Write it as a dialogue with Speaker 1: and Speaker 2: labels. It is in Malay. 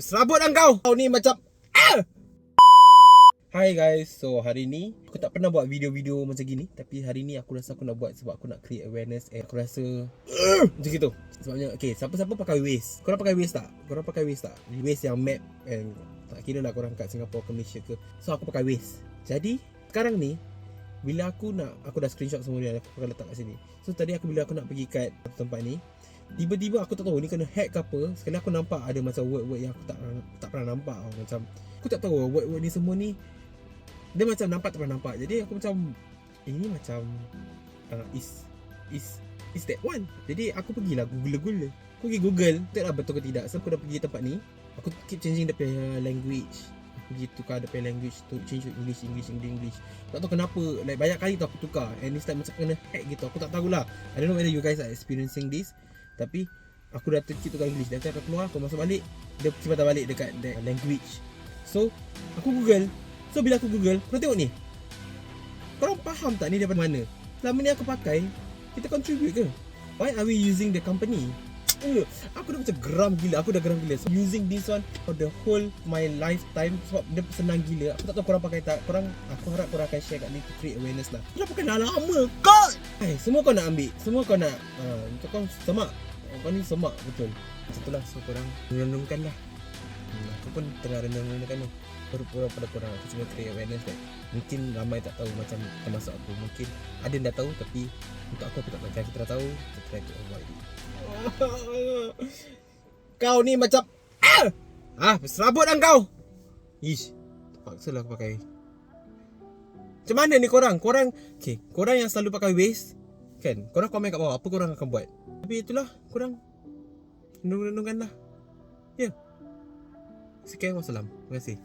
Speaker 1: Serabut lah kau ni macam Hi guys, so hari ni aku tak pernah buat video-video macam gini. Tapi hari ni aku rasa aku nak buat sebab aku nak create awareness. Aku rasa macam gitu. Sebabnya, okay, siapa-siapa pakai Waze? Korang pakai Waze tak? Waze yang map and tak kira lah korang kat Singapore ke Malaysia ke. So aku pakai Waze. Jadi sekarang ni bila aku dah screenshot semua ni, aku akan letak kat sini. So tadi bila aku nak pergi kat tempat ni, tiba-tiba aku tak tahu ni kena hack ke apa. Sekali aku nampak ada macam word-word yang aku tak pernah nampak. Macam aku tak tahu word-word ni semua ni dia macam nampak tak pernah nampak. Jadi aku macam ini macam is that one. Jadi aku pergilah Google. Aku pergi Google, tak lah betul ke tidak. So aku dah pergi tempat ni. Aku keep changing dia punya language. Aku pergi tukar dia punya language to change to English. Tak tahu kenapa, like banyak kali tu aku tukar and it's like macam kena hack gitu. Aku tak tahulah. I don't know whether you guys are experiencing this. Tapi aku dah keep tukar English. Dan aku keluar, aku masuk balik, dia keep patah balik dekat language. So aku Google. So bila aku Google, korang tengok ni. Korang faham tak ni daripada mana? Selama ni aku pakai, kita contribute ke? Why are we using the company? Aku dah macam geram gila. So using this one for the whole my lifetime. Sebab dia senang gila. Aku tak tahu korang pakai tak. Aku harap korang akan share kat ni to create awareness lah. Korang pakai dah lama kau. Semua kau nak ambil. Semua kau nak kau semak. Kau ni semak betul. Macam tu lah. So korang renungkan lah. Aku pun tengah renung-renungkan ni. Pura-pura pada korang. Aku cuma create awareness kan. Mungkin ramai tak tahu macam termasuk aku. Mungkin ada yang dah tahu. Tapi untuk aku tak macam kita dah tahu. Kita try to avoid it. Kau ni macam serabut lah kau. Ish, terpaksa lah aku pakai. Macam mana ni korang? Korang yang selalu pakai Waze kan, korang komen kat bawah apa korang akan buat. Tapi itulah, korang renung-renungkan lah. Ya. Sekian, wassalam. Terima kasih.